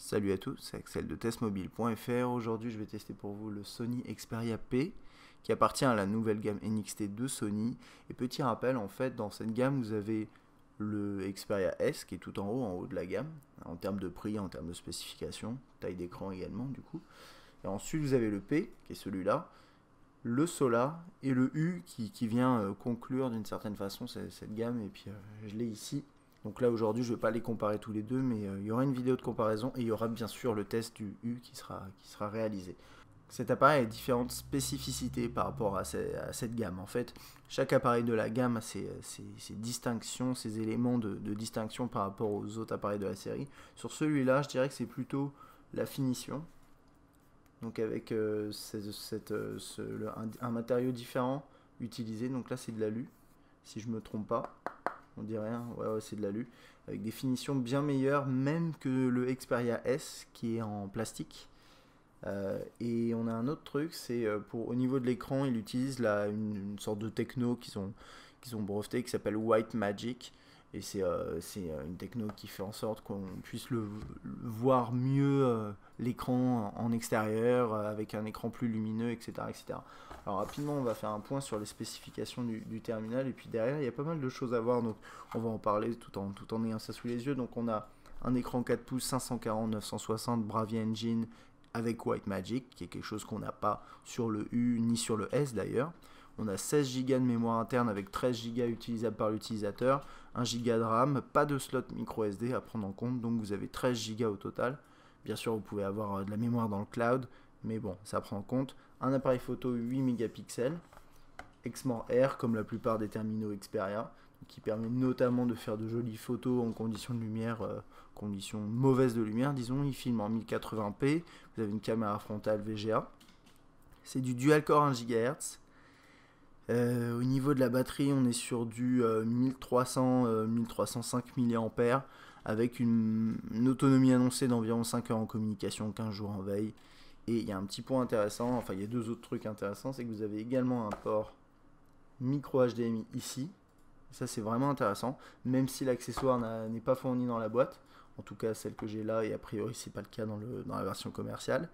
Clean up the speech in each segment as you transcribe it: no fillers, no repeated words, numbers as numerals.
Salut à tous, c'est Axel de testmobile.fr. Aujourd'hui, je vais tester pour vous le Sony Xperia P qui appartient à la nouvelle gamme NXT de Sony. Et petit rappel, en fait, dans cette gamme, vous avez le Xperia S qui est tout en haut de la gamme, en termes de prix, en termes de spécifications, taille d'écran également, du coup. Et ensuite, vous avez le P qui est celui-là, le Solar et le U qui vient conclure d'une certaine façon cette gamme. Et puis, je l'ai ici. Donc là aujourd'hui je ne vais pas les comparer tous les deux, mais il y aura une vidéo de comparaison et il y aura bien sûr le test du U qui sera réalisé. Cet appareil a différentes spécificités par rapport à cette gamme. En fait, chaque appareil de la gamme a ses distinctions, ses éléments de distinction par rapport aux autres appareils de la série. Sur celui-là, je dirais que c'est plutôt la finition. Donc avec un matériau différent utilisé. Donc là c'est de l'alu, si je ne me trompe pas. On dirait, hein, ouais, c'est de l'alu, avec des finitions bien meilleures, même que le Xperia S qui est en plastique. Et on a un autre truc, c'est au niveau de l'écran, il utilise une sorte de techno qu'ils ont breveté qui s'appelle White Magic. Et c'est une techno qui fait en sorte qu'on puisse voir mieux l'écran en extérieur, avec un écran plus lumineux, etc., etc. Alors rapidement, on va faire un point sur les spécifications du terminal. Et puis derrière, il y a pas mal de choses à voir. Donc on va en parler tout en ayant ça sous les yeux. Donc on a un écran 4 pouces 540-960 Bravia Engine avec White Magic, qui est quelque chose qu'on n'a pas sur le U ni sur le S d'ailleurs. On a 16 Go de mémoire interne avec 13 Go utilisables par l'utilisateur, 1 Go de RAM, pas de slot micro SD à prendre en compte, donc vous avez 13 Go au total. Bien sûr, vous pouvez avoir de la mémoire dans le cloud, mais bon, ça prend en compte. Un appareil photo 8 mégapixels, Exmor R comme la plupart des terminaux Xperia, qui permet notamment de faire de jolies photos en conditions de lumière, conditions mauvaises de lumière, disons. Il filme en 1080p, vous avez une caméra frontale VGA. C'est du dual core 1 GHz. Au niveau de la batterie, on est sur du 1300-1305 mAh avec une autonomie annoncée d'environ 5 heures en communication, 15 jours en veille. Et il y a un petit point intéressant, enfin il y a deux autres trucs intéressants, c'est que vous avez également un port micro HDMI ici. Ça c'est vraiment intéressant, même si l'accessoire n'est pas fourni dans la boîte, en tout cas celle que j'ai là, et a priori c'est pas le cas dans la version commerciale.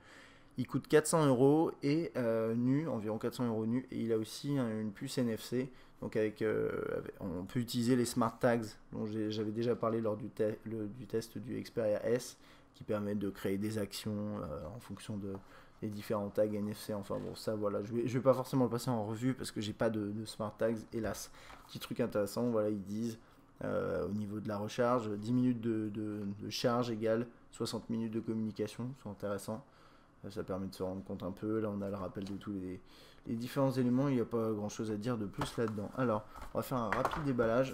Il coûte 400 € et nu, environ 400 € nu, et il a aussi une puce NFC. Donc on peut utiliser les smart tags dont j'avais déjà parlé lors du test du Xperia S, qui permettent de créer des actions en fonction des différents tags NFC. Enfin bon, ça voilà, je vais pas forcément le passer en revue parce que j'ai pas de smart tags, hélas. Petit truc intéressant, voilà, ils disent au niveau de la recharge, 10 minutes de charge égale 60 minutes de communication, c'est intéressant. Ça permet de se rendre compte un peu. Là on a le rappel de tous les différents éléments. Il n'y a pas grand chose à dire de plus là dedans. Alors on va faire un rapide déballage.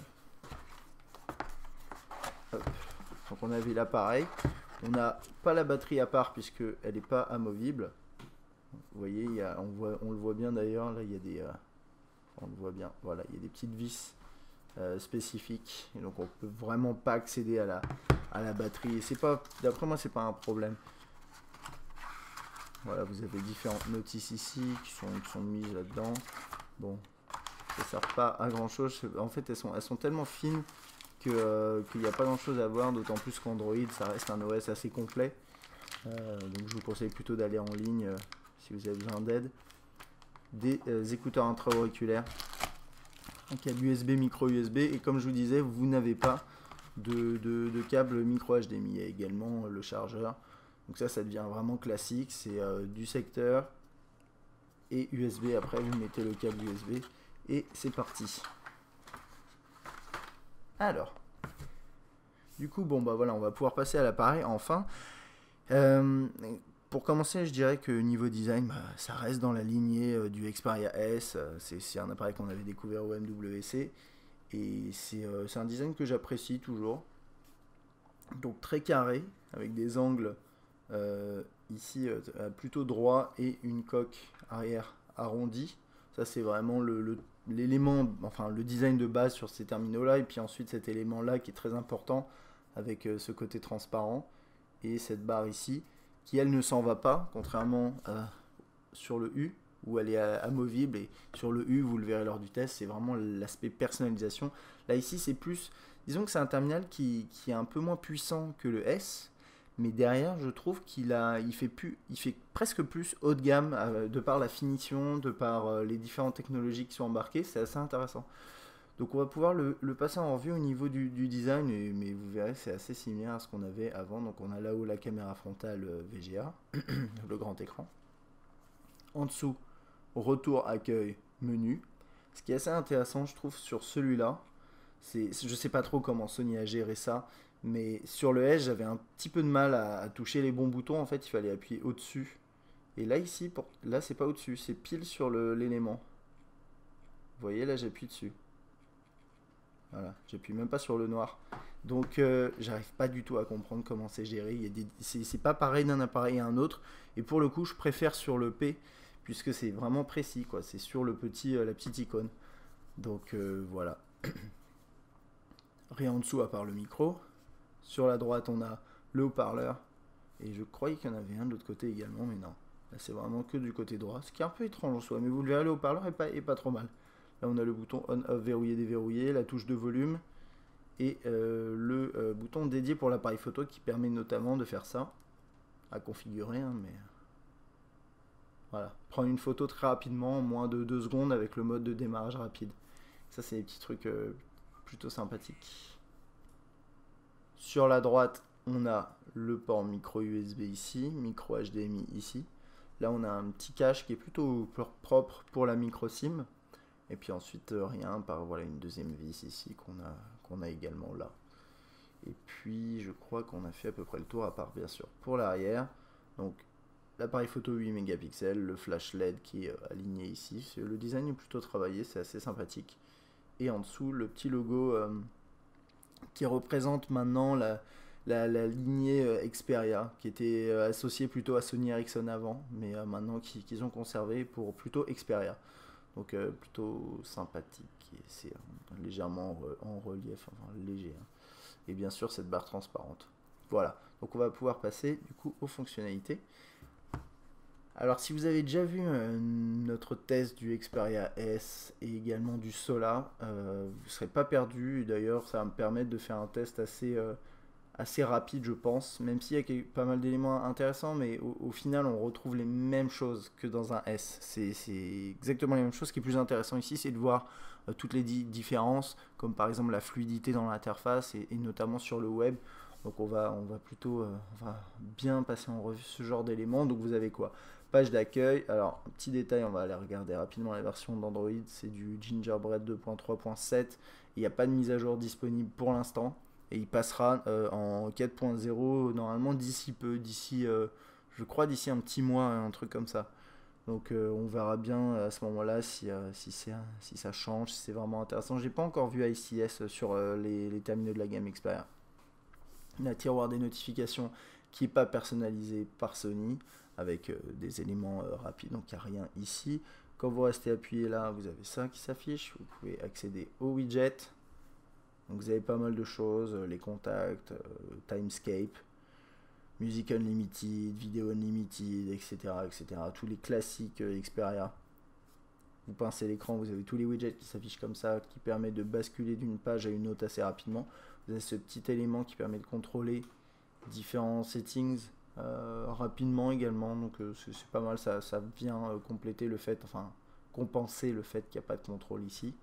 Hop. Donc on avait l'appareil. On n'a pas la batterie à part puisque elle n'est pas amovible. Vous voyez, on le voit bien d'ailleurs. Là il y a des on le voit bien. Voilà, il y a des petites vis spécifiques. Et donc on peut vraiment pas accéder à la batterie. Et c'est pas, d'après moi, c'est pas un problème. Voilà, vous avez différentes notices ici qui sont mises là-dedans. Bon, ça ne sert pas à grand chose. En fait, elles sont tellement fines qu'il n'y a pas grand chose à voir, d'autant plus qu'Android, ça reste un OS assez complet. Donc je vous conseille plutôt d'aller en ligne si vous avez besoin d'aide. Des écouteurs intra-auriculaires, un câble USB, micro USB, et comme je vous disais, vous n'avez pas de câble micro HDMI. Il y a également le chargeur. Donc ça devient vraiment classique, c'est du secteur et USB. Après vous mettez le câble USB et c'est parti. Alors, du coup bon bah voilà, on va pouvoir passer à l'appareil enfin. Pour commencer, je dirais que niveau design, ça reste dans la lignée du Xperia S. C'est un appareil qu'on avait découvert au MWC et c'est un design que j'apprécie toujours. Donc très carré avec des angles ici plutôt droit et une coque arrière arrondie. Ça c'est vraiment l'élément, enfin le design de base sur ces terminaux là, et puis ensuite cet élément là qui est très important avec ce côté transparent et cette barre ici qui elle ne s'en va pas, contrairement sur le U où elle est amovible, et sur le U, vous le verrez lors du test, c'est vraiment l'aspect personnalisation. Là ici c'est plus, disons que c'est un terminal qui est un peu moins puissant que le S, mais derrière, je trouve il fait presque plus haut de gamme de par la finition, de par les différentes technologies qui sont embarquées. C'est assez intéressant. Donc on va pouvoir le passer en revue au niveau du design, mais vous verrez, c'est assez similaire à ce qu'on avait avant. Donc on a là-haut la caméra frontale VGA, le grand écran. En dessous, retour, accueil, menu. Ce qui est assez intéressant, je trouve, sur celui-là, je sais pas trop comment Sony a géré ça, mais sur le S, j'avais un petit peu de mal à toucher les bons boutons. En fait, il fallait appuyer au-dessus. Et là, ici, là, c'est pas au-dessus, c'est pile sur l'élément. Vous voyez, là, j'appuie dessus. Voilà, j'appuie même pas sur le noir. Donc, j'arrive pas du tout à comprendre comment c'est géré. C'est pas pareil d'un appareil à un autre. Et pour le coup, je préfère sur le P, puisque c'est vraiment précis, quoi. C'est sur la petite icône. Donc, voilà. Rien en dessous à part le micro. Sur la droite, on a le haut-parleur. Et je croyais qu'il y en avait un de l'autre côté également, mais non. Là, c'est vraiment que du côté droit. Ce qui est un peu étrange en soi, mais vous le verrez, le haut-parleur est pas trop mal. Là, on a le bouton on-off verrouillé, déverrouillé, la touche de volume et le bouton dédié pour l'appareil photo qui permet notamment de faire ça, à configurer, hein, mais voilà. Prendre une photo très rapidement, en moins de 2 secondes avec le mode de démarrage rapide. Ça, c'est des petits trucs plutôt sympathiques. Sur la droite, on a le port micro USB ici, micro HDMI ici. Là, on a un petit cache qui est plutôt propre pour la micro SIM. Et puis ensuite, rien, par voilà, une deuxième vis ici qu'on a également là. Et puis, je crois qu'on a fait à peu près le tour, à part bien sûr pour l'arrière. Donc, l'appareil photo 8 mégapixels, le flash LED qui est aligné ici. Le design est plutôt travaillé, c'est assez sympathique. Et en dessous, le petit logo qui représente maintenant la lignée Xperia, qui était associée plutôt à Sony Ericsson avant, mais maintenant qu'ils ont conservé pour plutôt Xperia. Donc plutôt sympathique, et c'est légèrement en relief, enfin léger. Hein. Et bien sûr cette barre transparente. Voilà, donc on va pouvoir passer du coup aux fonctionnalités. Alors si vous avez déjà vu notre test du Xperia S et également du Sola, vous ne serez pas perdu. D'ailleurs ça va me permettre de faire un test assez rapide je pense, même s'il y a pas mal d'éléments intéressants, mais au final on retrouve les mêmes choses que dans un S. C'est exactement les mêmes choses. Ce qui est plus intéressant ici, c'est de voir toutes les différences, comme par exemple la fluidité dans l'interface et notamment sur le web. Donc on va plutôt on va bien passer en revue ce genre d'éléments. Donc vous avez quoi? Page d'accueil. Alors un petit détail, on va aller regarder rapidement la version d'Android, c'est du Gingerbread 2.3.7. Il n'y a pas de mise à jour disponible pour l'instant. Et il passera en 4.0 normalement d'ici peu, je crois d'ici un petit mois, un truc comme ça. Donc on verra bien à ce moment-là si ça change, si c'est vraiment intéressant. J'ai pas encore vu ICS sur les terminaux de la gamme Xperia. La tiroir des notifications qui n'est pas personnalisé par Sony avec des éléments rapides, donc il n'y a rien ici. Quand vous restez appuyé là, vous avez ça qui s'affiche. Vous pouvez accéder au widget. Donc vous avez pas mal de choses, les contacts, Timescape, Music Unlimited, Video Unlimited, etc., etc. Tous les classiques Xperia. Vous pincez l'écran, vous avez tous les widgets qui s'affichent comme ça, qui permet de basculer d'une page à une autre assez rapidement. Vous avez ce petit élément qui permet de contrôler différents settings rapidement également. Donc c'est pas mal, ça vient compléter le fait, enfin compenser le fait qu'il n'y a pas de contrôle ici.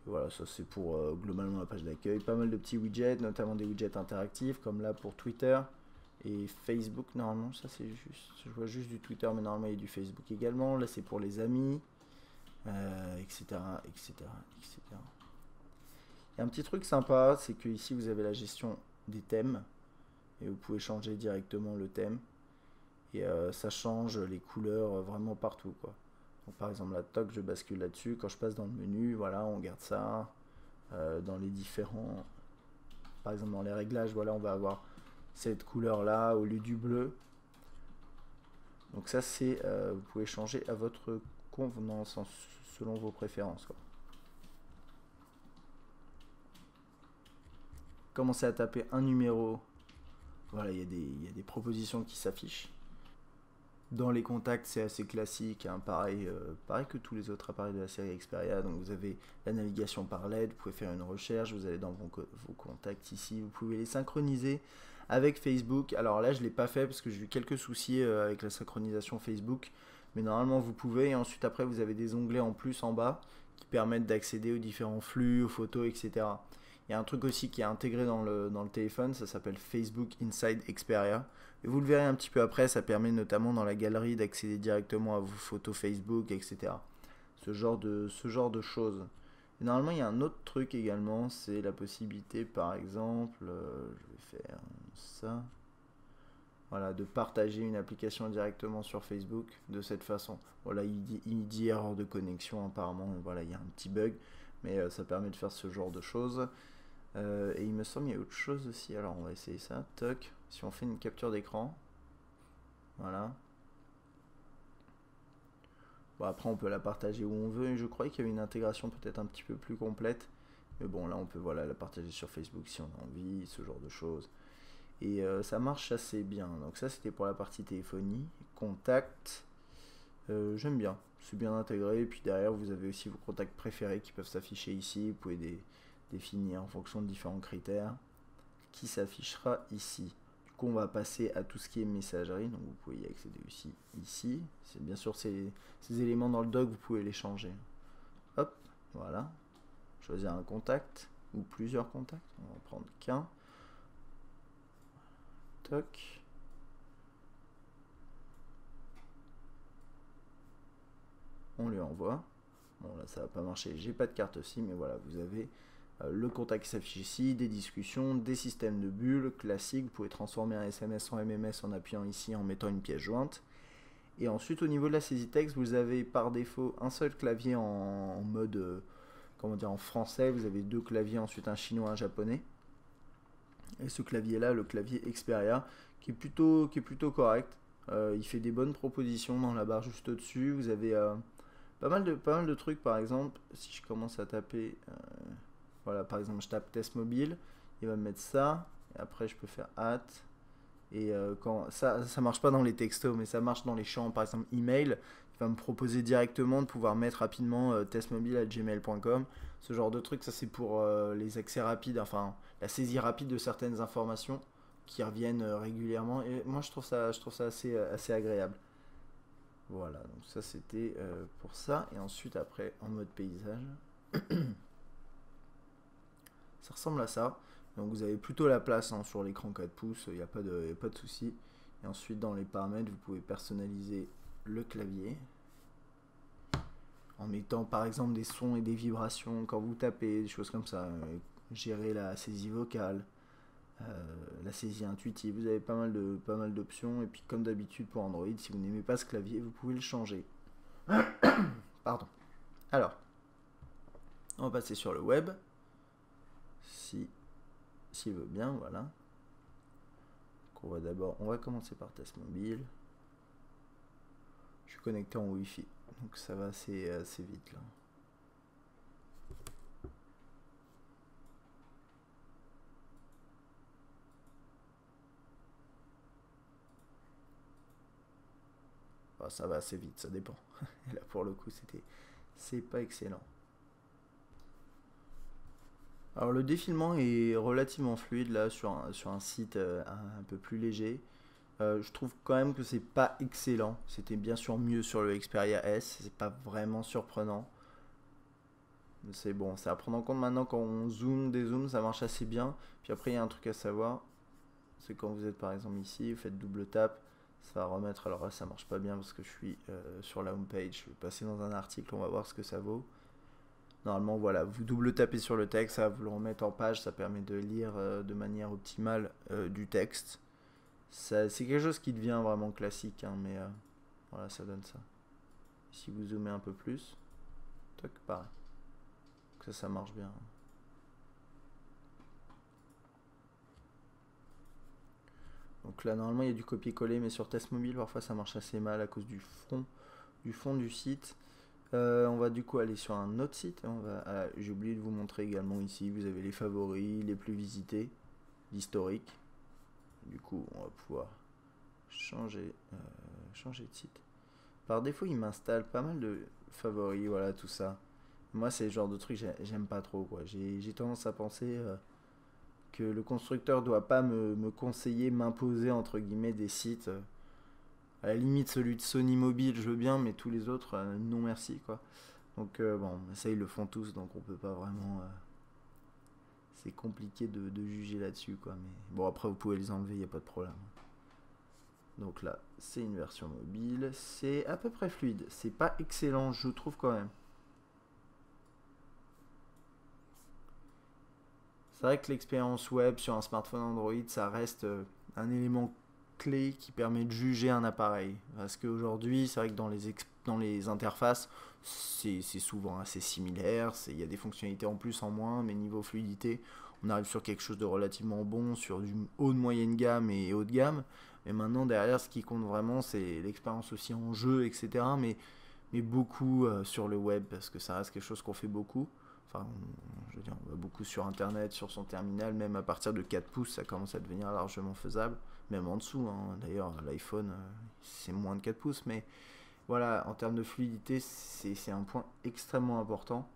Voilà, ça c'est pour globalement la page d'accueil. Pas mal de petits widgets, notamment des widgets interactifs, comme là pour Twitter et Facebook. Normalement, ça c'est juste, je vois juste du Twitter, mais normalement il y a du Facebook également. Là c'est pour les amis, etc., etc., etc. Il y a un petit truc sympa, c'est que ici vous avez la gestion des thèmes et vous pouvez changer directement le thème et ça change les couleurs vraiment partout, quoi. Donc, par exemple, la toc, je bascule là-dessus. Quand je passe dans le menu, voilà, on garde ça. Dans les différents, par exemple, dans les réglages, voilà, on va avoir cette couleur-là au lieu du bleu. Donc ça, c'est, vous pouvez changer à votre convenance selon vos préférences, quoi. Commencez à taper un numéro. Voilà, il y a des propositions qui s'affichent. Dans les contacts, c'est assez classique, hein, pareil que tous les autres appareils de la série Xperia. Donc vous avez la navigation par LED, vous pouvez faire une recherche, vous allez dans vos contacts ici, vous pouvez les synchroniser avec Facebook. Alors là, je ne l'ai pas fait parce que j'ai eu quelques soucis avec la synchronisation Facebook. Mais normalement, vous pouvez. Et ensuite, après, vous avez des onglets en plus en bas qui permettent d'accéder aux différents flux, aux photos, etc. Il y a un truc aussi qui est intégré dans le téléphone, ça s'appelle Facebook Inside Xperia. Et vous le verrez un petit peu après, ça permet notamment dans la galerie d'accéder directement à vos photos Facebook, etc. Ce genre de choses. Et normalement, il y a un autre truc également, c'est la possibilité, par exemple, je vais faire ça, voilà, de partager une application directement sur Facebook de cette façon. Voilà, il dit erreur de connexion apparemment, voilà, il y a un petit bug, mais ça permet de faire ce genre de choses. Et il me semble qu'il y a autre chose aussi, alors on va essayer ça, toc, si on fait une capture d'écran, voilà. Bon, après on peut la partager où on veut, et je croyais qu'il y avait une intégration peut-être un petit peu plus complète, mais bon là on peut voilà, la partager sur Facebook si on a envie, ce genre de choses. Et ça marche assez bien, donc ça c'était pour la partie téléphonie, contact, j'aime bien, c'est bien intégré, et puis derrière vous avez aussi vos contacts préférés qui peuvent s'afficher ici, vous pouvez définir en fonction de différents critères, qui s'affichera ici. Du coup on va passer à tout ce qui est messagerie, donc vous pouvez y accéder aussi ici, c'est bien sûr ces éléments dans le doc vous pouvez les changer. Hop, voilà, choisir un contact, ou plusieurs contacts, on va en prendre qu'un. Toc. On lui envoie. Bon là ça va pas marcher, j'ai pas de carte aussi, mais voilà, vous avez le contact qui s'affiche ici, des discussions, des systèmes de bulles classiques, vous pouvez transformer un SMS en MMS en appuyant ici en mettant une pièce jointe. Et ensuite au niveau de la saisie texte, vous avez par défaut un seul clavier en mode, comment dire, en français, vous avez deux claviers, ensuite un chinois, un japonais. Et ce clavier là, le clavier Xperia, qui est plutôt correct. Il fait des bonnes propositions dans la barre juste au-dessus. Vous avez pas mal de trucs, par exemple, si je commence à taper, voilà, par exemple, je tape test mobile, il va me mettre ça, et après je peux faire hâte. Et quand ça marche pas dans les textos, mais ça marche dans les champs, par exemple email, il va me proposer directement de pouvoir mettre rapidement testmobile@gmail.com, ce genre de truc. Ça c'est pour les accès rapides, enfin la saisie rapide de certaines informations qui reviennent régulièrement. Et moi je trouve ça assez agréable. Voilà, donc ça c'était pour ça. Et ensuite après en mode paysage, ça ressemble à ça. Donc vous avez plutôt la place hein, sur l'écran 4 pouces, il n'y a pas de souci. Et ensuite dans les paramètres, vous pouvez personnaliser le clavier en mettant par exemple des sons et des vibrations quand vous tapez, des choses comme ça. Gérer la saisie vocale, la saisie intuitive, vous avez pas mal d'options. Et puis comme d'habitude pour Android, si vous n'aimez pas ce clavier, vous pouvez le changer. Pardon. Alors, on va passer sur le web. S'il veut bien, voilà. Donc on va commencer par test mobile. Je suis connecté en Wi-Fi, donc ça va assez vite là. Enfin, ça va assez vite, ça dépend. Et là pour le coup c'est pas excellent. Alors le défilement est relativement fluide là sur un site un peu plus léger. Je trouve quand même que c'est pas excellent. C'était bien sûr mieux sur le Xperia S, c'est pas vraiment surprenant. C'est bon, c'est à prendre en compte maintenant quand on zoome, dézoome, ça marche assez bien. Puis après il y a un truc à savoir, c'est quand vous êtes par exemple ici, vous faites double tap, ça va remettre. Alors là ça marche pas bien parce que je suis sur la home page. Je vais passer dans un article, on va voir ce que ça vaut. Normalement, voilà, vous double tapez sur le texte, ça va vous le remettre en page, ça permet de lire de manière optimale du texte. C'est quelque chose qui devient vraiment classique, hein, mais voilà, ça donne ça. Si vous zoomez un peu plus, toc, pareil. Donc ça marche bien. Donc là, normalement, il y a du copier-coller, mais sur test mobile, parfois ça marche assez mal à cause du fond du site. On va du coup aller sur un autre site. J'ai oublié de vous montrer également ici. Vous avez les favoris, les plus visités, l'historique. Du coup, on va pouvoir changer de site. Par défaut, il m'installe pas mal de favoris, voilà, tout ça. Moi, c'est le genre de truc j'aime pas trop, quoi. J'ai tendance à penser que le constructeur doit pas me conseiller, m'imposer entre guillemets des sites. À la limite celui de Sony Mobile je veux bien, mais tous les autres non merci quoi. Donc bon, ça ils le font tous, donc on peut pas vraiment... c'est compliqué de juger là-dessus quoi. Mais bon, après vous pouvez les enlever, il n'y a pas de problème. Donc là, c'est une version mobile, c'est à peu près fluide. C'est pas excellent, je trouve quand même. C'est vrai que l'expérience web sur un smartphone Android, ça reste un élément clé qui permet de juger un appareil. Parce qu'aujourd'hui, c'est vrai que dans les interfaces, c'est souvent assez similaire. Il y a des fonctionnalités en plus, en moins, mais niveau fluidité, on arrive sur quelque chose de relativement bon, sur du haut de moyenne gamme et haut de gamme. Mais maintenant, derrière, ce qui compte vraiment, c'est l'expérience aussi en jeu, etc. Mais beaucoup sur le web, parce que ça reste quelque chose qu'on fait beaucoup. Enfin, je veux dire, on va beaucoup sur Internet, sur son terminal, même à partir de 4 pouces, ça commence à devenir largement faisable. Même en dessous, hein. D'ailleurs, l'iPhone, c'est moins de 4 pouces. Mais voilà, en termes de fluidité, c'est un point extrêmement important.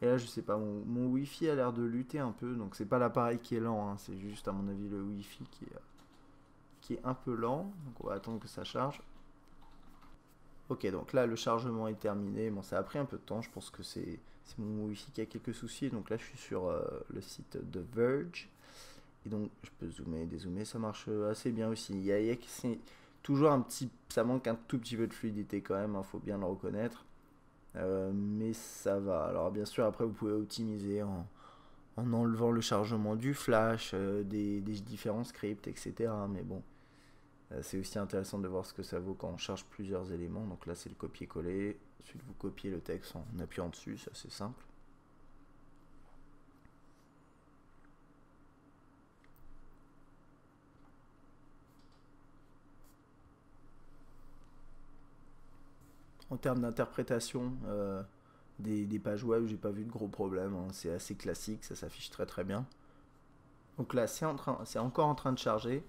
Et là, je sais pas, mon Wi-Fi a l'air de lutter un peu. Donc, c'est pas l'appareil qui est lent, hein, c'est juste, à mon avis, le Wi-Fi qui est un peu lent. Donc, on va attendre que ça charge. Ok, donc là, le chargement est terminé. Bon, ça a pris un peu de temps. Je pense que c'est mon Wi-Fi qui a quelques soucis. Donc là, je suis sur le site de Verge. Et donc, je peux zoomer, dézoomer. Ça marche assez bien aussi. C'est toujours un petit... Ça manque un tout petit peu de fluidité quand même. Faut bien le reconnaître. Mais ça va. Alors, bien sûr, après, vous pouvez optimiser en enlevant le chargement du flash, des différents scripts, etc. Mais bon, c'est aussi intéressant de voir ce que ça vaut quand on charge plusieurs éléments. Donc là, c'est le copier-coller. Ensuite, vous copiez le texte en appuyant dessus. C'est assez simple. En termes d'interprétation des pages web, j'ai pas vu de gros problèmes, hein. C'est assez classique, ça s'affiche très très bien. Donc là, c'est encore en train de charger.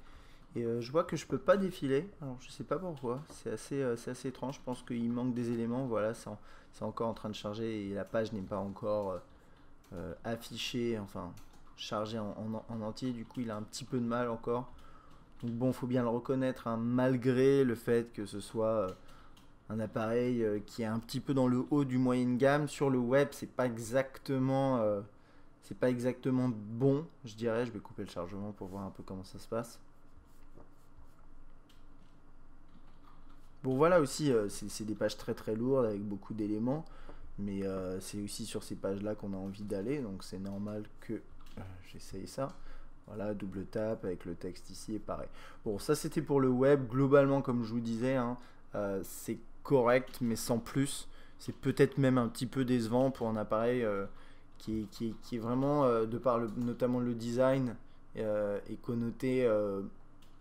Et je vois que je peux pas défiler. Alors je sais pas pourquoi. C'est assez étrange. Je pense qu'il manque des éléments. Voilà, c'est encore en train de charger et la page n'est pas encore affichée, enfin chargée en entier. Du coup, il a un petit peu de mal encore. Donc bon, faut bien le reconnaître, hein, malgré le fait que ce soit un appareil qui est un petit peu dans le haut du moyenne gamme. Sur le web, c'est pas exactement bon, je dirais. Je vais couper le chargement pour voir un peu comment ça se passe. Bon, voilà aussi, c'est des pages très très lourdes avec beaucoup d'éléments, mais c'est aussi sur ces pages là qu'on a envie d'aller, donc c'est normal que j'essaye ça. Voilà, double tap avec le texte ici et pareil. Bon, ça c'était pour le web. Globalement, comme je vous disais, hein, c'est correct, mais sans plus. C'est peut-être même un petit peu décevant pour un appareil qui est vraiment, de par notamment le design, est connoté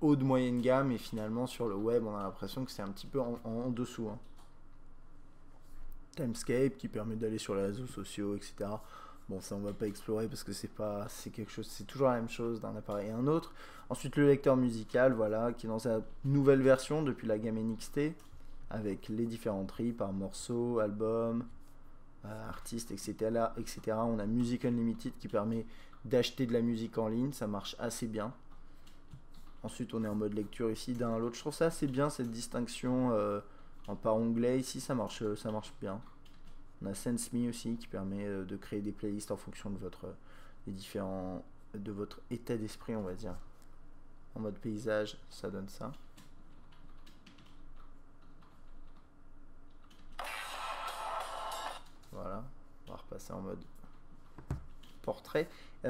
haut de moyenne gamme, et finalement sur le web, on a l'impression que c'est un petit peu en dessous, hein. Timescape qui permet d'aller sur les réseaux sociaux, etc. Bon, ça on va pas explorer parce que c'est quelque chose, c'est toujours la même chose d'un appareil à un autre. Ensuite, le lecteur musical, voilà, qui est dans sa nouvelle version depuis la gamme NXT, avec les différents tris par morceaux, albums, artistes, etc., etc. On a Music Unlimited qui permet d'acheter de la musique en ligne, ça marche assez bien. Ensuite, on est en mode lecture ici d'un à l'autre. Je trouve ça assez bien, cette distinction par onglet. Ici, ça marche bien. On a SenseMe aussi qui permet de créer des playlists en fonction de de votre état d'esprit, on va dire. En mode paysage, ça donne ça. Voilà, on va repasser en mode portrait. Il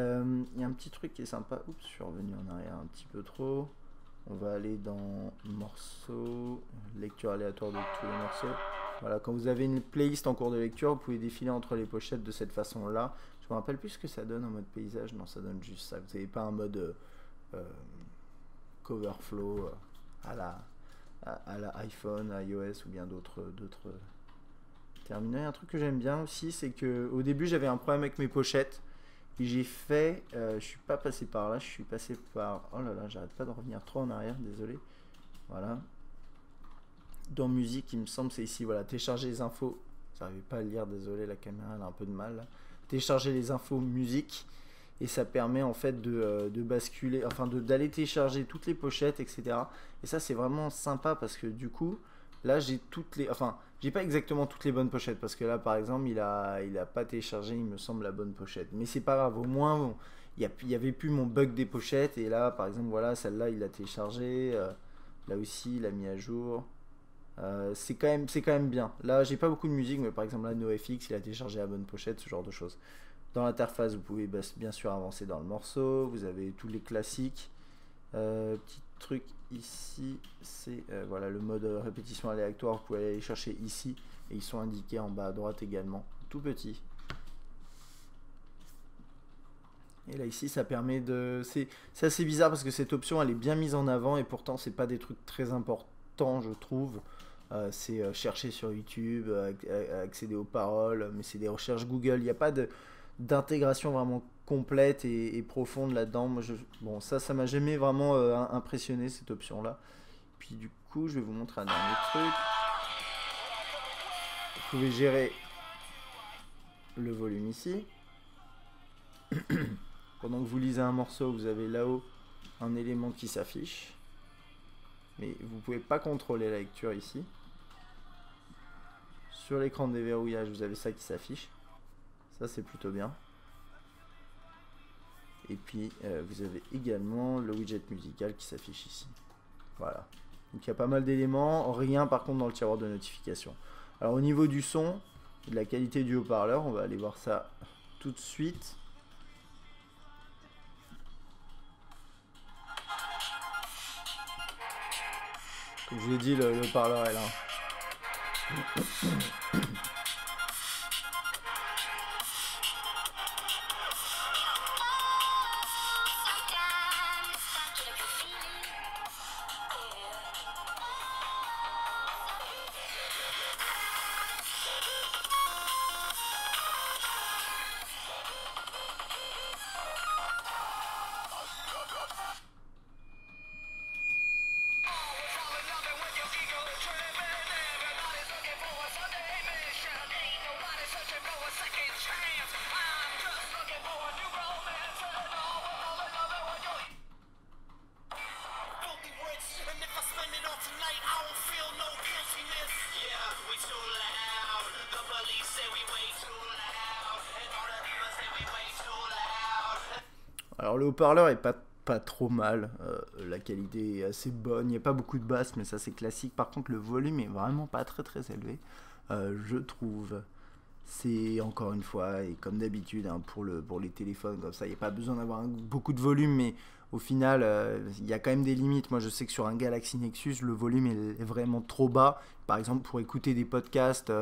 y a un petit truc qui est sympa. Oups, je suis revenu en arrière un petit peu trop. On va aller dans morceaux, lecture aléatoire de tous les morceaux. Voilà, quand vous avez une playlist en cours de lecture, vous pouvez défiler entre les pochettes de cette façon-là. Je me rappelle plus ce que ça donne en mode paysage. Non, ça donne juste ça. Vous n'avez pas un mode cover flow à la iPhone, iOS ou bien d'autres terminaux. Un truc que j'aime bien aussi, c'est que au début j'avais un problème avec mes pochettes. Et j'ai fait, je suis pas passé par là, je suis passé par, oh là là, j'arrête pas de revenir trop en arrière, désolé. Voilà. Dans musique, il me semble, c'est ici, voilà, télécharger les infos. J'arrivais pas à lire, désolé, la caméra elle a un peu de mal. Là. Télécharger les infos musique. et ça permet en fait de basculer, enfin d'aller télécharger toutes les pochettes, etc. Et ça c'est vraiment sympa parce que du coup, là j'ai toutes les, enfin j'ai pas exactement toutes les bonnes pochettes parce que là par exemple il a pas téléchargé il me semble la bonne pochette, mais c'est pas grave, au moins bon, il y avait plus mon bug des pochettes et là par exemple voilà celle-là il l'a téléchargé, là aussi il l'a mis à jour. C'est quand même bien. Là, j'ai pas beaucoup de musique, mais par exemple, là, NoFX, il a téléchargé la bonne pochette, ce genre de choses. Dans l'interface, vous pouvez bien sûr avancer dans le morceau. Vous avez tous les classiques. Petit truc ici, c'est voilà, le mode répétition aléatoire. Vous pouvez aller les chercher ici et ils sont indiqués en bas à droite également. Tout petit. Et là ici ça permet de... C'est assez bizarre parce que cette option elle est bien mise en avant et pourtant c'est pas des trucs très importants je trouve. C'est chercher sur YouTube, accéder aux paroles, mais c'est des recherches Google. Il n'y a pas d'intégration vraiment complète et profonde là-dedans. Bon, ça m'a jamais vraiment impressionné cette option-là. Puis du coup, je vais vous montrer un dernier truc. Vous pouvez gérer le volume ici. Pendant que vous lisez un morceau, vous avez là-haut un élément qui s'affiche. Mais vous ne pouvez pas contrôler la lecture ici. Sur l'écran de déverrouillage, vous avez ça qui s'affiche. Ça, c'est plutôt bien. Et puis, vous avez également le widget musical qui s'affiche ici. Voilà. Donc, il y a pas mal d'éléments. Rien, par contre, dans le tiroir de notification. Alors, au niveau du son, de la qualité du haut-parleur, on va aller voir ça tout de suite. Comme je vous l'ai dit, le haut-parleur est là. Alors le haut-parleur est pas trop mal, la qualité est assez bonne, il n'y a pas beaucoup de basses mais ça c'est classique. Par contre le volume est vraiment pas très élevé, je trouve. C'est encore une fois, et comme d'habitude hein, pour les téléphones comme ça, il n'y a pas besoin d'avoir beaucoup de volume, mais au final il y a quand même des limites. Moi je sais que sur un Galaxy Nexus le volume est vraiment trop bas. Par exemple pour écouter des podcasts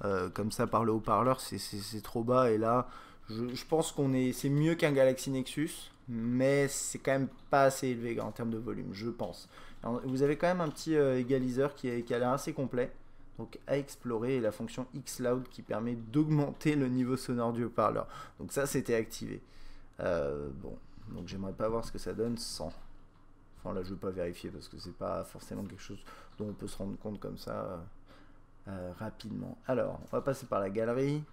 comme ça par le haut-parleur c'est trop bas, et là je pense c'est mieux qu'un Galaxy Nexus, mais c'est quand même pas assez élevé en termes de volume, je pense. Alors, vous avez quand même un petit égaliseur qui a l'air assez complet, donc à explorer, et la fonction X-Loud qui permet d'augmenter le niveau sonore du haut-parleur. Donc ça, c'était activé. Bon, donc j'aimerais pas voir ce que ça donne sans. Enfin là, je veux pas vérifier parce que c'est pas forcément quelque chose dont on peut se rendre compte comme ça rapidement. Alors, on va passer par la galerie.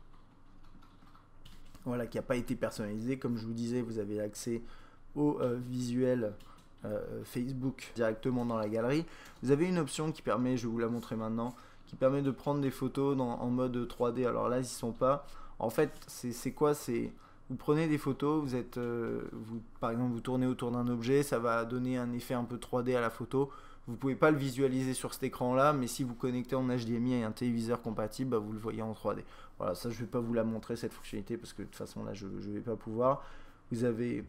Voilà, qui n'a pas été personnalisé. Comme je vous disais, vous avez accès au visuel Facebook directement dans la galerie. Vous avez une option qui permet, je vais vous la montrer maintenant, qui permet de prendre des photos en mode 3D. Alors là, ils sont pas. En fait, c'est quoi? C'est vous prenez des photos, par exemple, vous tournez autour d'un objet, ça va donner un effet un peu 3D à la photo. Vous ne pouvez pas le visualiser sur cet écran-là, mais si vous connectez en HDMI et un téléviseur compatible, bah, vous le voyez en 3D. Voilà, ça je ne vais pas vous la montrer cette fonctionnalité parce que de toute façon là je ne vais pas pouvoir. Vous avez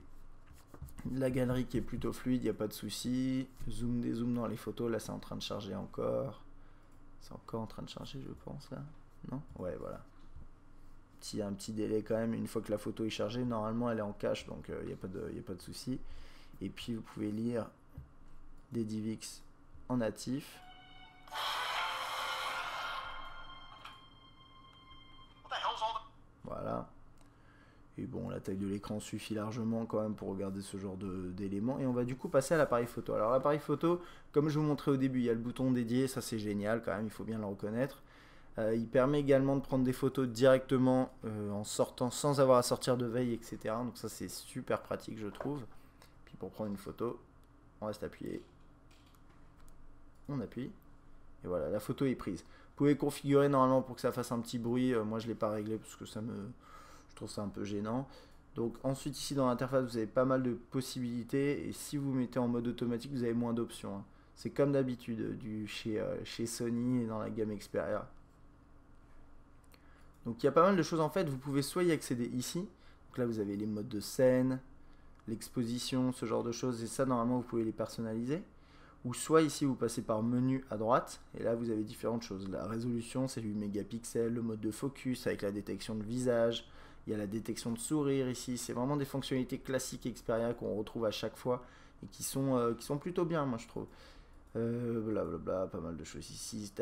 la galerie qui est plutôt fluide, il n'y a pas de souci. Zoom, dézoom dans les photos, là c'est en train de charger encore. C'est encore en train de charger je pense là. Non? Ouais voilà. Il y a un petit délai quand même, une fois que la photo est chargée, normalement elle est en cache, donc il n'y a pas de souci. Et puis vous pouvez lire des DivX en natif. Voilà. Et bon, la taille de l'écran suffit largement quand même pour regarder ce genre d'éléments. Et on va du coup passer à l'appareil photo. Alors l'appareil photo, comme je vous montrais au début, il y a le bouton dédié, ça c'est génial quand même, il faut bien le reconnaître. Il permet également de prendre des photos directement en sortant sans avoir à sortir de veille, etc. Donc ça c'est super pratique je trouve. Puis pour prendre une photo, on reste appuyé, on appuie, et voilà, la photo est prise. Vous pouvez configurer normalement pour que ça fasse un petit bruit, moi je ne l'ai pas réglé parce que je trouve ça un peu gênant. Donc ensuite ici dans l'interface vous avez pas mal de possibilités, et si vous mettez en mode automatique vous avez moins d'options. C'est comme d'habitude chez Sony et dans la gamme Xperia. Donc il y a pas mal de choses en fait, vous pouvez soit y accéder ici, donc là vous avez les modes de scène, l'exposition, ce genre de choses, et ça normalement vous pouvez les personnaliser. Ou soit ici vous passez par menu à droite, et là vous avez différentes choses. La résolution c'est 8 mégapixels, le mode de focus avec la détection de visage, il y a la détection de sourire ici, c'est vraiment des fonctionnalités classiques Xperia qu'on retrouve à chaque fois, et qui sont plutôt bien moi je trouve. Blablabla, pas mal de choses ici,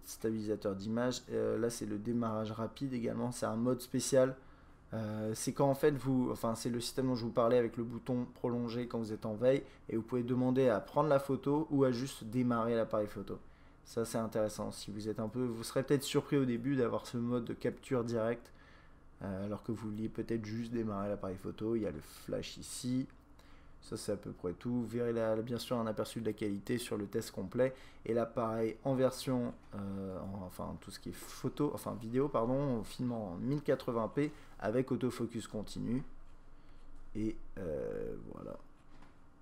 stabilisateur d'image, là c'est le démarrage rapide également, c'est un mode spécial, c'est quand en fait c'est le système dont je vous parlais avec le bouton prolongé quand vous êtes en veille, et vous pouvez demander à prendre la photo ou à juste démarrer l'appareil photo. Ça c'est intéressant, si vous êtes vous serez peut-être surpris au début d'avoir ce mode de capture direct, alors que vous vouliez peut-être juste démarrer l'appareil photo. Il y a le flash ici. Ça c'est à peu près tout. Vous verrez là, bien sûr un aperçu de la qualité sur le test complet. Et l'appareil en version, tout ce qui est vidéo, pardon, on filme en 1080p avec autofocus continu. Et voilà.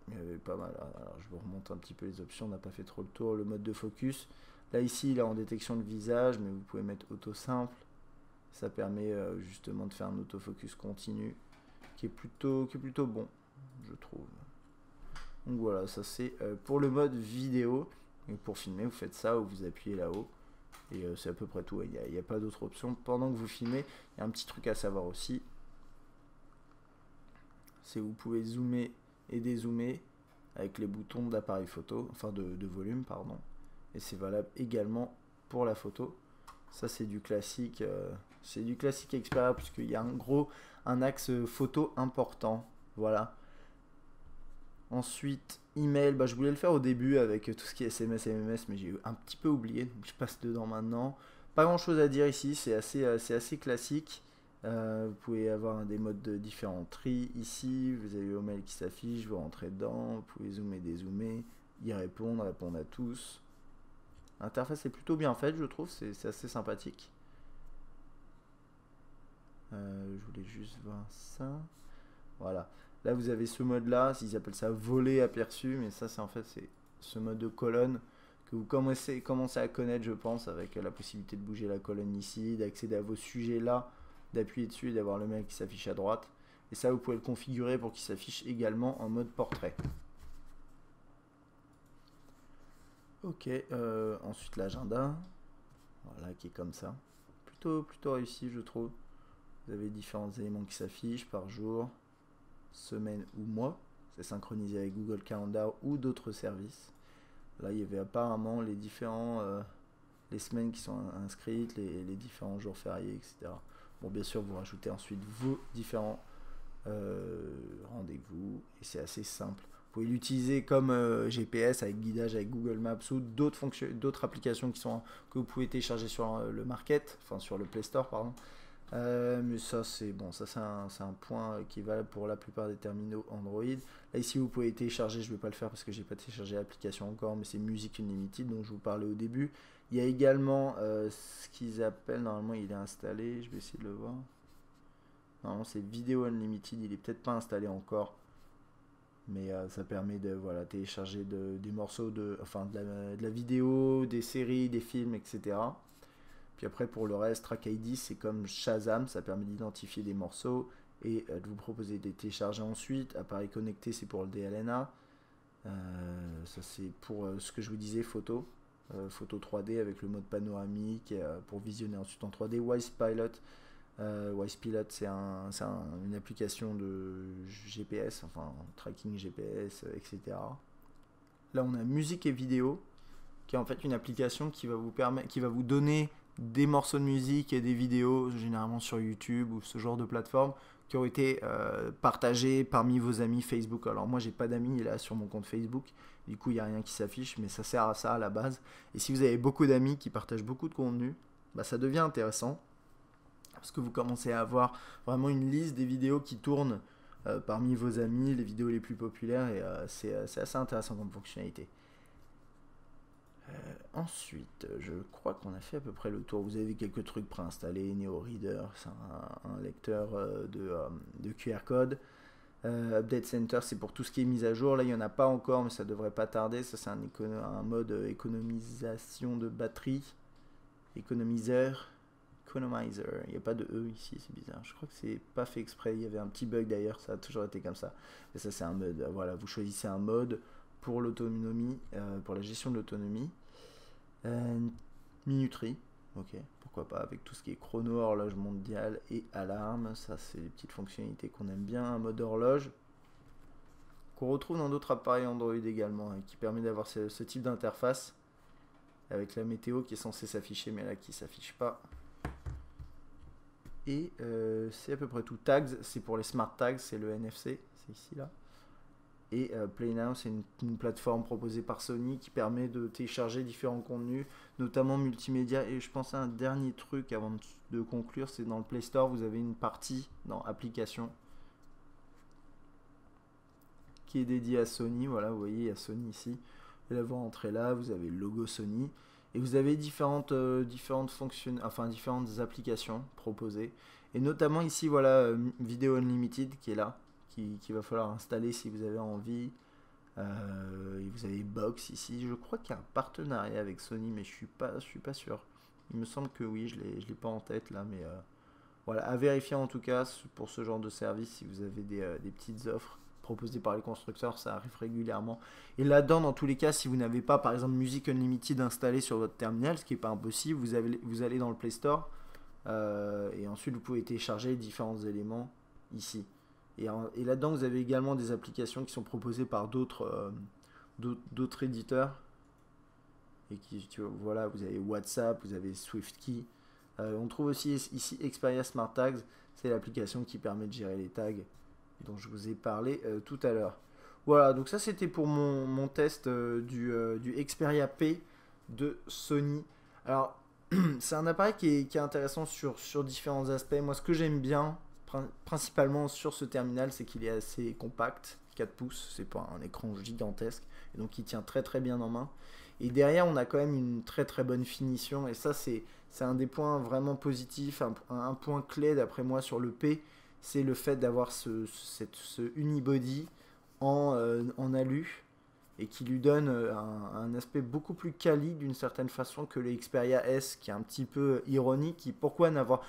Il y avait pas mal. Alors je vous remonte un petit peu les options, on n'a pas fait trop le tour. Le mode de focus. Là ici il est en détection de visage, mais vous pouvez mettre auto simple. Ça permet justement de faire un autofocus continu qui est plutôt bon, je trouve. Donc voilà, ça c'est pour le mode vidéo. Et pour filmer, vous faites ça ou vous appuyez là-haut. Et c'est à peu près tout. Il n'y a pas d'autre option. Pendant que vous filmez, il y a un petit truc à savoir aussi. C'est que vous pouvez zoomer et dézoomer avec les boutons d'appareil photo, enfin de volume, pardon. Et c'est valable également pour la photo. Ça c'est du classique Xperia, puisqu'il y a un axe photo important. Voilà. Ensuite, email, je voulais le faire au début avec tout ce qui est SMS, MMS, mais j'ai un petit peu oublié, donc je passe dedans maintenant. Pas grand chose à dire ici, c'est assez classique. Vous pouvez avoir des modes de différents tri ici, vous avez le mail qui s'affiche, vous rentrez dedans, vous pouvez zoomer, dézoomer, y répondre à tous. L'interface est plutôt bien faite, je trouve, c'est assez sympathique. Je voulais juste voir ça. Voilà. Là, vous avez ce mode-là, ils appellent ça volet aperçu, mais ça, c'est ce mode de colonne que vous commencez à connaître, je pense, avec la possibilité de bouger la colonne ici, d'accéder à vos sujets là, d'appuyer dessus et d'avoir le mail qui s'affiche à droite. Et ça, vous pouvez le configurer pour qu'il s'affiche également en mode portrait. Ok, ensuite l'agenda, voilà, qui est comme ça. Plutôt réussi, je trouve. Vous avez différents éléments qui s'affichent par jour, semaine ou mois. C'est synchronisé avec Google Calendar ou d'autres services. Là, il y avait apparemment les semaines qui sont inscrites, les différents jours fériés, etc. Bon, bien sûr, vous rajoutez ensuite vos différents rendez-vous, et c'est assez simple. Vous pouvez l'utiliser comme GPS avec guidage avec Google Maps ou d'autres applications que vous pouvez télécharger sur le market, sur le Play Store, pardon. Mais ça c'est bon, ça c'est un point qui est valable pour la plupart des terminaux Android. Là ici vous pouvez télécharger, je ne vais pas le faire parce que j'ai pas téléchargé l'application encore, mais c'est Music Unlimited dont je vous parlais au début. Il y a également ce qu'ils appellent, normalement il est installé, je vais essayer de le voir. Normalement c'est Video Unlimited, il est peut-être pas installé encore, mais ça permet de télécharger des morceaux de la vidéo, des séries, des films, etc. Puis après pour le reste, Track ID c'est comme Shazam, ça permet d'identifier des morceaux et de vous proposer de les télécharger ensuite. Appareil connecté c'est pour le DLNA, ça c'est pour ce que je vous disais, photo 3D avec le mode panoramique pour visionner ensuite en 3D. WisePilot, c'est une application de GPS, tracking GPS, etc. Là on a musique et vidéo qui est en fait une application qui va vous donner des morceaux de musique et des vidéos, généralement sur YouTube ou ce genre de plateforme, qui ont été partagés parmi vos amis Facebook. Alors moi j'ai pas d'amis là sur mon compte Facebook, du coup il n'y a rien qui s'affiche, mais ça sert à ça à la base. Et si vous avez beaucoup d'amis qui partagent beaucoup de contenu, bah, ça devient intéressant parce que vous commencez à avoir vraiment une liste des vidéos qui tournent parmi vos amis, les vidéos les plus populaires, et c'est assez intéressant comme fonctionnalité. Ensuite, je crois qu'on a fait à peu près le tour. Vous avez quelques trucs préinstallés, NeoReader, c'est un lecteur de QR code. Update Center, c'est pour tout ce qui est mise à jour. Là, il n'y en a pas encore, mais ça devrait pas tarder. Ça, c'est un mode économisation de batterie. Economizer. Economizer. Il n'y a pas de E ici, c'est bizarre. Je crois que c'est pas fait exprès. Il y avait un petit bug d'ailleurs, ça a toujours été comme ça. Et ça, c'est un mode. Voilà, vous choisissez un mode pour l'autonomie, pour la gestion de l'autonomie. Minuterie. Ok, pourquoi pas, avec tout ce qui est chrono, horloge mondiale et alarme. Ça, c'est les petites fonctionnalités qu'on aime bien. Un mode horloge qu'on retrouve dans d'autres appareils Android également, qui permet d'avoir ce type d'interface avec la météo qui est censée s'afficher, mais là qui s'affiche pas. Et c'est à peu près tout. Tags, c'est pour les smart tags, c'est le NFC, c'est ici là. Et Play Now, c'est une plateforme proposée par Sony qui permet de télécharger différents contenus, notamment multimédia. Et je pense à un dernier truc avant de conclure, c'est dans le Play Store, vous avez une partie dans Applications qui est dédiée à Sony. Voilà, vous voyez, il y a Sony ici. Et là, vous rentrez là, vous avez le logo Sony. Et vous avez différentes applications proposées. Et notamment ici, voilà, Video Unlimited qui est là. Qu'il va falloir installer si vous avez envie. Vous avez Box ici. Je crois qu'il y a un partenariat avec Sony, mais je suis pas sûr. Il me semble que oui, je l'ai pas en tête là, mais voilà, à vérifier en tout cas pour ce genre de service si vous avez des petites offres proposées par les constructeurs, ça arrive régulièrement. Et là-dedans, dans tous les cas, si vous n'avez pas par exemple Music Unlimited installé sur votre terminal, ce qui n'est pas impossible, vous allez dans le Play Store et ensuite vous pouvez télécharger différents éléments ici. Et là-dedans, vous avez également des applications qui sont proposées par d'autres éditeurs. Et voilà, vous avez WhatsApp, vous avez SwiftKey. On trouve aussi ici Xperia Smart Tags. C'est l'application qui permet de gérer les tags dont je vous ai parlé tout à l'heure. Voilà, donc ça c'était pour mon test du Xperia P de Sony. Alors, c'est un appareil qui est intéressant sur différents aspects. Moi, ce que j'aime bien, principalement sur ce terminal, c'est qu'il est assez compact, 4 pouces, c'est pas un écran gigantesque, et donc il tient très très bien en main. Et derrière, on a quand même une très très bonne finition, et ça c'est un des points vraiment positifs, un point clé d'après moi sur le P, c'est le fait d'avoir ce unibody en alu, et qui lui donne un aspect beaucoup plus quali d'une certaine façon que le Xperia S, qui est un petit peu ironique. Pourquoi n'avoir...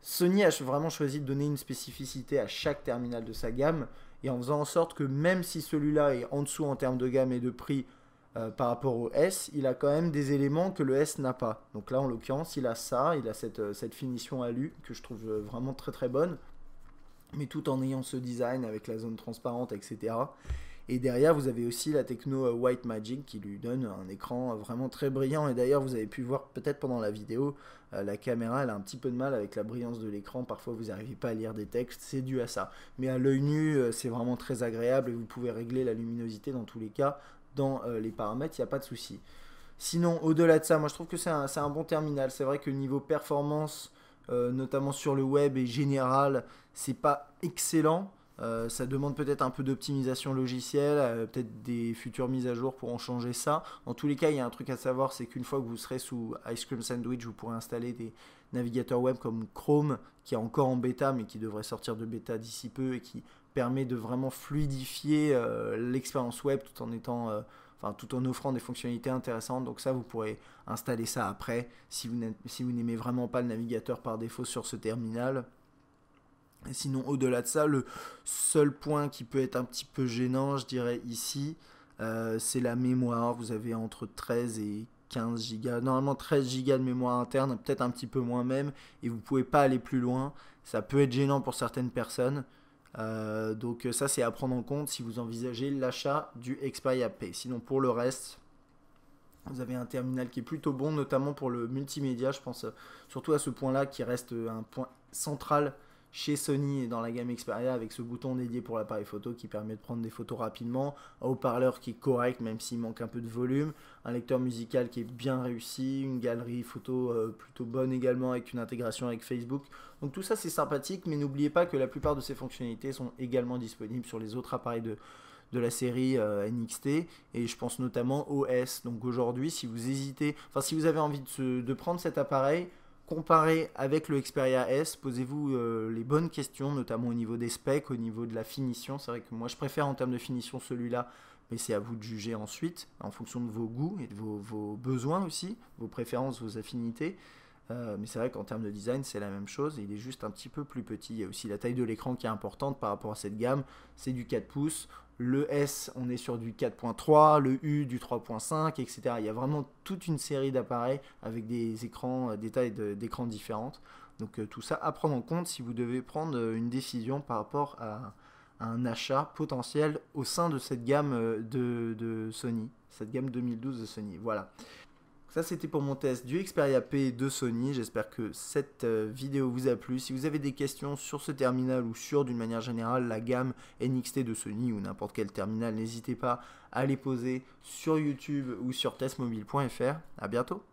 Sony a vraiment choisi de donner une spécificité à chaque terminal de sa gamme, et en faisant en sorte que même si celui-là est en dessous en termes de gamme et de prix par rapport au S, il a quand même des éléments que le S n'a pas. Donc là, en l'occurrence, il a ça, il a cette finition alu que je trouve vraiment très très bonne, mais tout en ayant ce design avec la zone transparente, etc. Et derrière, vous avez aussi la techno White Magic qui lui donne un écran vraiment très brillant. Et d'ailleurs, vous avez pu voir peut-être pendant la vidéo, la caméra, elle a un petit peu de mal avec la brillance de l'écran. Parfois, vous n'arrivez pas à lire des textes, c'est dû à ça. Mais à l'œil nu, c'est vraiment très agréable et vous pouvez régler la luminosité dans tous les cas. Dans les paramètres, il n'y a pas de souci. Sinon, au-delà de ça, moi je trouve que c'est un bon terminal. C'est vrai que niveau performance, notamment sur le web et général, c'est pas excellent. Ça demande peut-être un peu d'optimisation logicielle, peut-être des futures mises à jour pour en changer ça. En tous les cas, il y a un truc à savoir, c'est qu'une fois que vous serez sous Ice Cream Sandwich, vous pourrez installer des navigateurs web comme Chrome, qui est encore en bêta, mais qui devrait sortir de bêta d'ici peu et qui permet de vraiment fluidifier l'expérience web tout en offrant des fonctionnalités intéressantes. Donc ça, vous pourrez installer ça après, si vous n'aimez vraiment pas le navigateur par défaut sur ce terminal. Et sinon, au-delà de ça, le seul point qui peut être un petit peu gênant, je dirais ici, c'est la mémoire. Vous avez entre 13 et 15 gigas. Normalement, 13 gigas de mémoire interne, peut-être un petit peu moins même, et vous ne pouvez pas aller plus loin. Ça peut être gênant pour certaines personnes. Donc ça, c'est à prendre en compte si vous envisagez l'achat du Xperia P. Sinon, pour le reste, vous avez un terminal qui est plutôt bon, notamment pour le multimédia. Je pense surtout à ce point-là qui reste un point central chez Sony et dans la gamme Xperia avec ce bouton dédié pour l'appareil photo qui permet de prendre des photos rapidement, un haut-parleur qui est correct même s'il manque un peu de volume, un lecteur musical qui est bien réussi, une galerie photo plutôt bonne également avec une intégration avec Facebook. Donc tout ça c'est sympathique, mais n'oubliez pas que la plupart de ces fonctionnalités sont également disponibles sur les autres appareils de la série NXT, et je pense notamment au S. Donc aujourd'hui, si vous hésitez, enfin si vous avez envie de prendre cet appareil, comparé avec le Xperia S, posez-vous les bonnes questions, notamment au niveau des specs, au niveau de la finition. C'est vrai que moi je préfère en termes de finition celui-là, mais c'est à vous de juger ensuite, en fonction de vos goûts et de vos besoins aussi, vos préférences, vos affinités. Mais c'est vrai qu'en termes de design, c'est la même chose. Il est juste un petit peu plus petit. Il y a aussi la taille de l'écran qui est importante par rapport à cette gamme. C'est du 4 pouces. Le S, on est sur du 4.3. Le U, du 3.5, etc. Il y a vraiment toute une série d'appareils avec des écrans, des tailles d'écrans différentes. Donc tout ça à prendre en compte si vous devez prendre une décision par rapport à un achat potentiel au sein de cette gamme de Sony. Cette gamme 2012 de Sony. Voilà. Ça c'était pour mon test du Xperia P de Sony. J'espère que cette vidéo vous a plu. Si vous avez des questions sur ce terminal ou sur d'une manière générale la gamme NXT de Sony ou n'importe quel terminal, n'hésitez pas à les poser sur YouTube ou sur testmobile.fr. A bientôt.